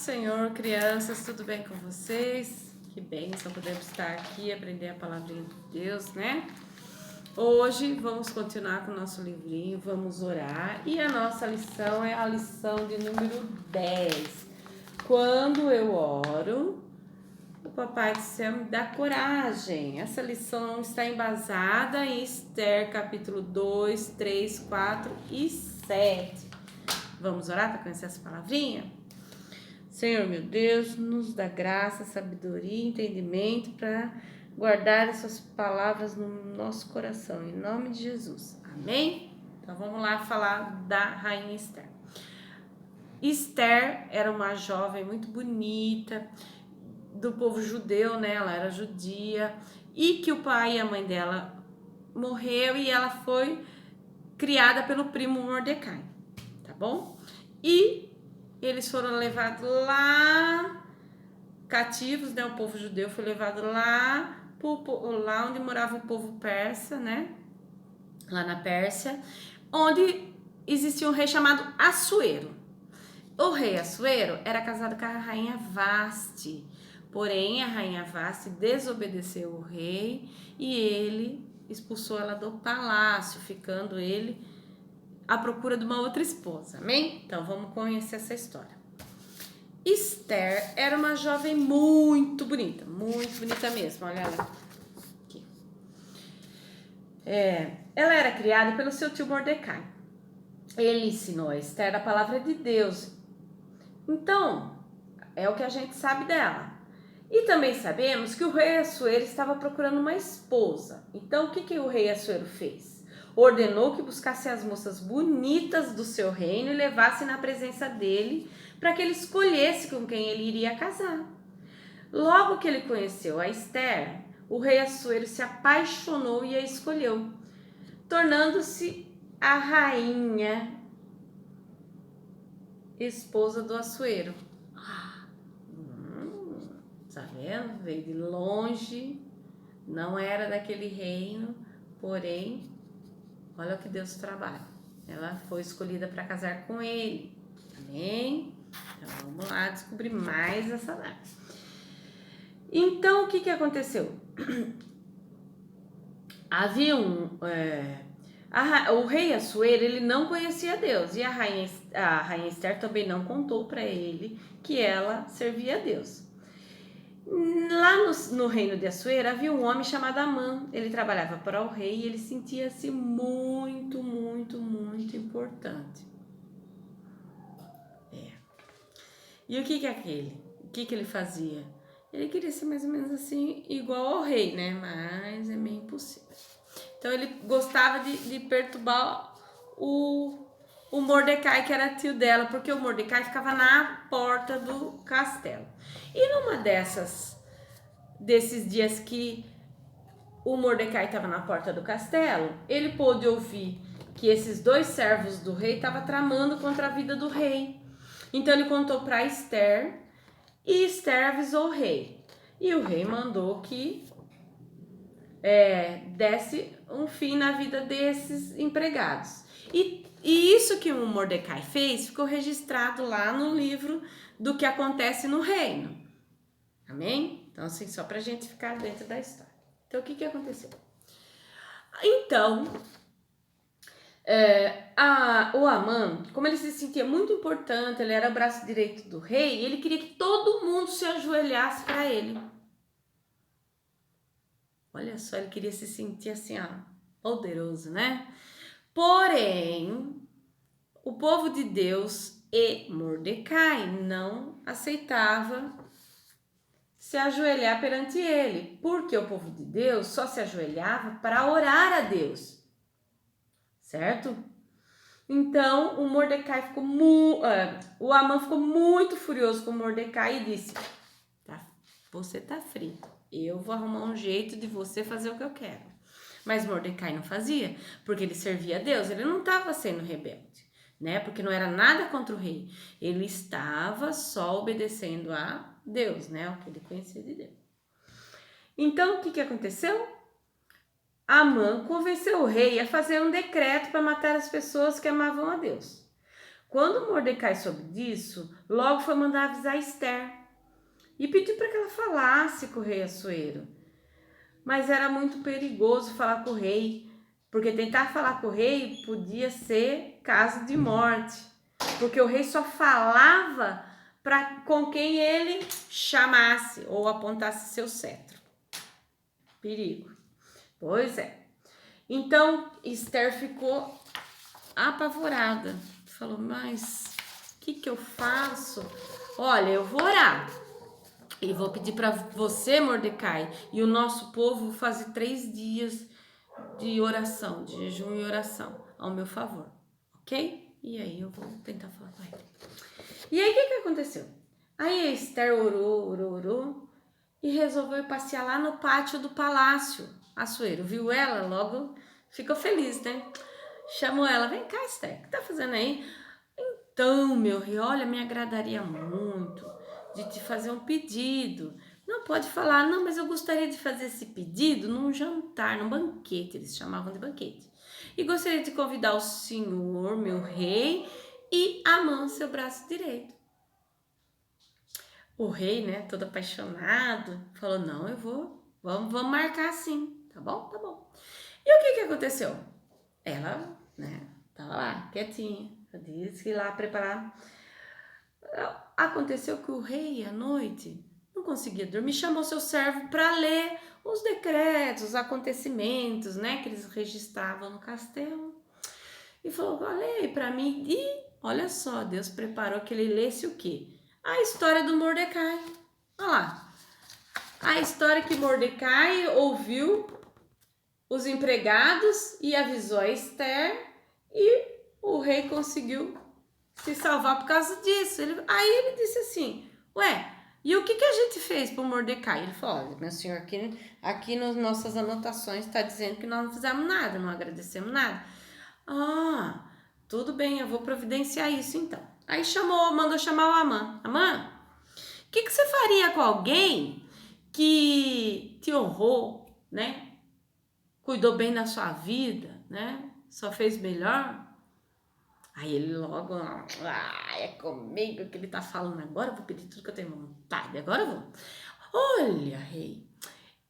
Senhor, crianças, tudo bem com vocês? Que bênção poder estar aqui e aprender a palavrinha de Deus, né? Hoje vamos continuar com o nosso livrinho, vamos orar e a nossa lição é a lição de número 10. Quando eu oro, o Papai do Céu me dá coragem. Essa lição está embasada em Esther, capítulo 2, 3, 4 e 7. Vamos orar para conhecer essa palavrinha? Senhor, meu Deus, nos dá graça, sabedoria e entendimento para guardar essas palavras no nosso coração, em nome de Jesus. Amém? Então vamos lá falar da rainha Esther. Esther era uma jovem muito bonita, do povo judeu, né? Ela era judia, e que o pai e a mãe dela morreu e ela foi criada pelo primo Mordecai, tá bom? E eles foram levados lá, cativos, né? O povo judeu foi levado lá onde morava o povo persa, né? Lá na Pérsia, onde existia um rei chamado Assuero. O rei Assuero era casado com a rainha Vaste, porém a rainha Vaste desobedeceu o rei e ele expulsou ela do palácio, ficando ele à procura de uma outra esposa, amém? Então vamos conhecer essa história. Esther era uma jovem muito bonita mesmo, olha ela aqui. Ela era criada pelo seu tio Mordecai. Ele ensinou a Esther a palavra de Deus. Então, é o que a gente sabe dela. E também sabemos que o rei Assuero estava procurando uma esposa. Então, o que o rei Assuero fez? Ordenou que buscasse as moças bonitas do seu reino e levasse na presença dele para que ele escolhesse com quem ele iria casar. Logo que ele conheceu a Esther, o rei Assuero se apaixonou e a escolheu, tornando-se a rainha esposa do Assuero. Tá vendo? Veio de longe, não era daquele reino, porém, olha o que Deus trabalha. Ela foi escolhida para casar com ele. Amém? Então vamos lá descobrir mais essa data. Então o que aconteceu? Havia o rei Assuero, ele não conhecia Deus e a rainha Esther também não contou para ele que ela servia a Deus. Lá no reino de Assuero havia um homem chamado Amã. Ele trabalhava para o rei e ele sentia-se muito importante. E o que é aquele? O que ele fazia? Ele queria ser mais ou menos assim, igual ao rei, né? Mas é meio impossível. Então ele gostava de perturbar o Mordecai, que era tio dela, porque o Mordecai ficava na porta do castelo. E numa desses dias que o Mordecai estava na porta do castelo, ele pôde ouvir que esses dois servos do rei estavam tramando contra a vida do rei. Então ele contou para Esther e Esther avisou o rei. E o rei mandou que desse um fim na vida desses empregados. E isso que o Mordecai fez ficou registrado lá no livro do que acontece no reino. Amém? Então, assim, só pra gente ficar dentro da história. Então, o que aconteceu? Então, o Amã, como ele se sentia muito importante, ele era o braço direito do rei, ele queria que todo mundo se ajoelhasse para ele. Olha só, ele queria se sentir assim, ó, poderoso, né? Porém, o povo de Deus e Mordecai não aceitava se ajoelhar perante ele, porque o povo de Deus só se ajoelhava para orar a Deus, certo? Então, o Amã ficou muito furioso com Mordecai e disse: você tá frito, eu vou arrumar um jeito de você fazer o que eu quero. Mas Mordecai não fazia, porque ele servia a Deus, ele não estava sendo rebelde, né? Porque não era nada contra o rei, ele estava só obedecendo a Deus, né? O que ele conhecia de Deus. Então, o que aconteceu? Amã convenceu o rei a fazer um decreto para matar as pessoas que amavam a Deus. Quando Mordecai soube disso, logo foi mandar avisar Esther e pediu para que ela falasse com o rei Assuero. Mas era muito perigoso falar com o rei, porque tentar falar com o rei podia ser caso de morte, porque o rei só falava com quem ele chamasse ou apontasse seu cetro. Perigo. Pois é. Então Esther ficou apavorada. Falou, mas o que eu faço? Olha, eu vou orar. E vou pedir para você, Mordecai, e o nosso povo fazer 3 dias de oração, de jejum e oração, ao meu favor, ok? E aí eu vou tentar falar com ele. E aí o que aconteceu? Aí a Esther orou e resolveu ir passear lá no pátio do palácio. Assuero viu ela, logo ficou feliz, né? Chamou ela, vem cá, Esther, o que tá fazendo aí? Então, meu rei, olha, me agradaria muito de te fazer um pedido. Não pode falar, não, mas eu gostaria de fazer esse pedido num jantar, num banquete, eles chamavam de banquete. E gostaria de convidar o senhor, meu rei, e Amã, seu braço direito. O rei, né, todo apaixonado, falou, não, eu vou, vamos marcar assim, tá bom? Tá bom. E o que aconteceu? Ela, né, tava lá, quietinha, disse que ir lá preparar. Aconteceu que o rei, à noite, não conseguia dormir, chamou seu servo para ler os decretos, os acontecimentos, né, que eles registravam no castelo. E falou, olha aí para mim. E olha só, Deus preparou que ele lesse o quê? A história do Mordecai. Olha lá. A história que Mordecai ouviu os empregados e avisou a Esther e o rei conseguiu se salvar por causa disso. Aí ele disse assim, ué, e o que a gente fez pro Mordecai? Ele falou, olha, meu senhor, aqui nas nossas anotações está dizendo que nós não fizemos nada, não agradecemos nada. Ah, tudo bem, eu vou providenciar isso então. Aí mandou chamar o Amã. Amã, o que você faria com alguém que te honrou, né? Cuidou bem da sua vida, né? Só fez melhor? Aí ele logo, é comigo que ele tá falando, agora eu vou pedir tudo que eu tenho vontade, agora eu vou. Olha, rei,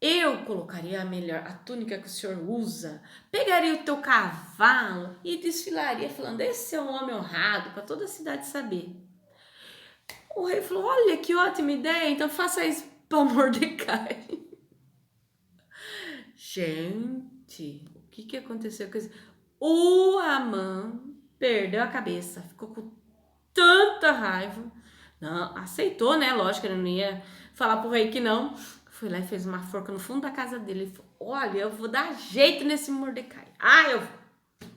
eu colocaria a túnica que o senhor usa, pegaria o teu cavalo e desfilaria falando, esse é um homem honrado, para toda a cidade saber. O rei falou, olha que ótima ideia, então faça isso para Mordecai. Gente, o que aconteceu com isso? O Amã perdeu a cabeça, ficou com tanta raiva. Não, aceitou, né? Lógico, ele não ia falar pro rei que não. Foi lá e fez uma forca no fundo da casa dele. Ele falou, olha, eu vou dar jeito nesse Mordecai. Ah, eu vou.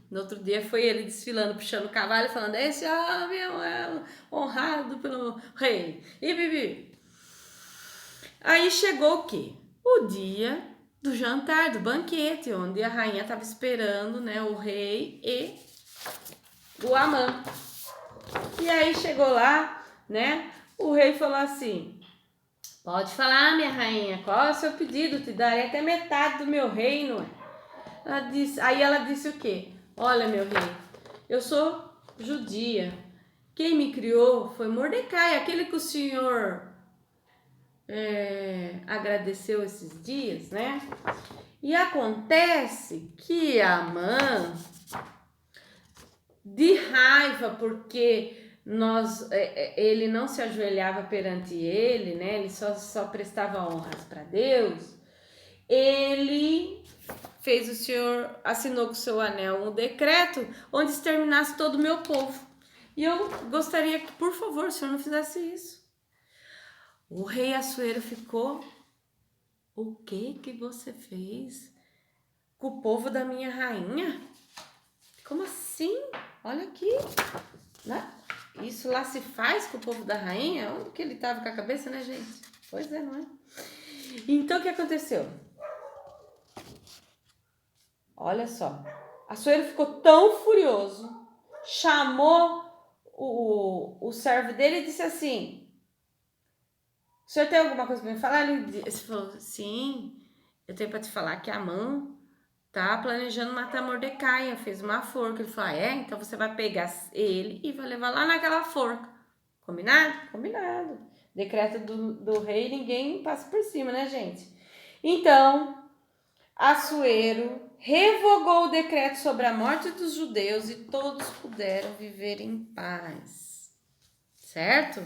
No outro dia foi ele desfilando, puxando o cavalo e falando, esse homem é honrado pelo rei. E bibi. Aí chegou o quê? O dia do jantar, do banquete, onde a rainha estava esperando, né, o rei e o Amã. E aí chegou lá, né, o rei falou assim, pode falar, minha rainha, qual é o seu pedido? Te darei até metade do meu reino. Aí ela disse o quê? Olha, meu rei, eu sou judia. Quem me criou foi Mordecai, aquele que o senhor agradeceu esses dias, né? E acontece que Amã, de raiva, porque ele não se ajoelhava perante ele, né? Ele só prestava honras para Deus. Ele fez assinou com o seu anel um decreto onde exterminasse todo o meu povo. E eu gostaria que, por favor, o senhor não fizesse isso. O rei Assuero ficou, o que você fez com o povo da minha rainha? Como assim? Olha aqui, né? Isso lá se faz com o povo da rainha? Onde que ele tava com a cabeça, né, gente? Pois é, não é? Então, o que aconteceu? Olha só, Assuero ficou tão furioso, chamou o servo dele e disse assim, o senhor tem alguma coisa para me falar? Ele falou, sim, eu tenho para te falar que Amã tá planejando matar Mordecai, fez uma forca. Ele falou, então você vai pegar ele e vai levar lá naquela forca. Combinado? Combinado. Decreto do rei, ninguém passa por cima, né, gente? Então, Assuero revogou o decreto sobre a morte dos judeus e todos puderam viver em paz. Certo?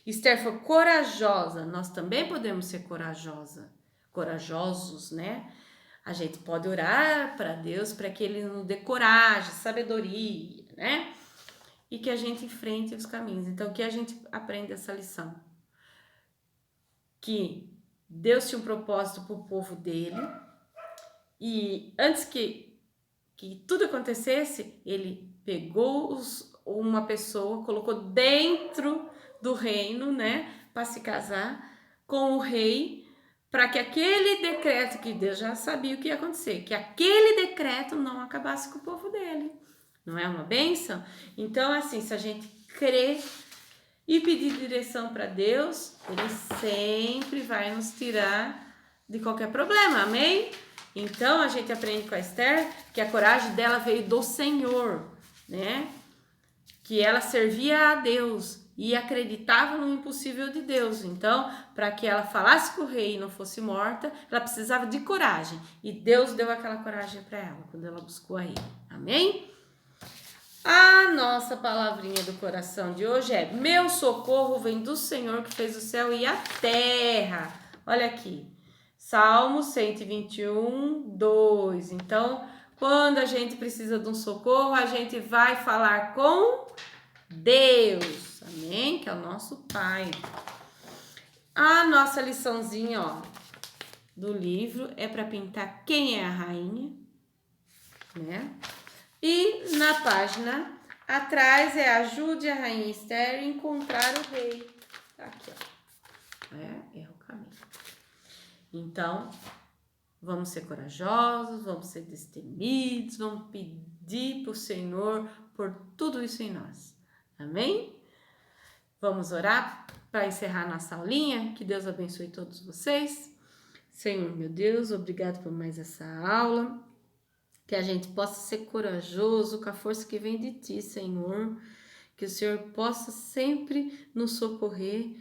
Esther foi corajosa. Nós também podemos ser corajosos, né? A gente pode orar para Deus para que Ele nos dê coragem, sabedoria, né? E que a gente enfrente os caminhos. Então, que a gente aprenda essa lição. Que Deus tinha um propósito para o povo dele. E antes que tudo acontecesse, Ele pegou uma pessoa, colocou dentro do reino, né? Para se casar com o rei, para que aquele decreto, que Deus já sabia o que ia acontecer, que aquele decreto não acabasse com o povo dele. Não é uma bênção? Então, assim, se a gente crer e pedir direção para Deus, Ele sempre vai nos tirar de qualquer problema, amém? Então, a gente aprende com a Esther que a coragem dela veio do Senhor, né? Que ela servia a Deus e acreditava no impossível de Deus. Então, para que ela falasse com o rei e não fosse morta, ela precisava de coragem. E Deus deu aquela coragem para ela quando ela buscou a ele. Amém? A nossa palavrinha do coração de hoje é: meu socorro vem do Senhor que fez o céu e a terra. Olha aqui, Salmo 121, 2. Então, quando a gente precisa de um socorro, a gente vai falar com Deus, amém? Que é o nosso Pai. A nossa liçãozinha, ó, do livro é para pintar quem é a rainha, né? E na página atrás ajude a rainha Esther a encontrar o rei. Tá aqui, ó. É o caminho. Então, vamos ser corajosos, vamos ser destemidos, vamos pedir para o Senhor por tudo isso em nós. Amém? Vamos orar para encerrar nossa aulinha? Que Deus abençoe todos vocês. Senhor, meu Deus, obrigado por mais essa aula. Que a gente possa ser corajoso com a força que vem de Ti, Senhor. Que o Senhor possa sempre nos socorrer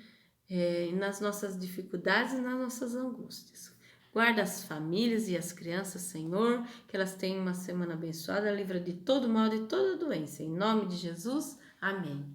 nas nossas dificuldades e nas nossas angústias. Guarda as famílias e as crianças, Senhor, que elas tenham uma semana abençoada, livra de todo mal, de toda doença. Em nome de Jesus, amém.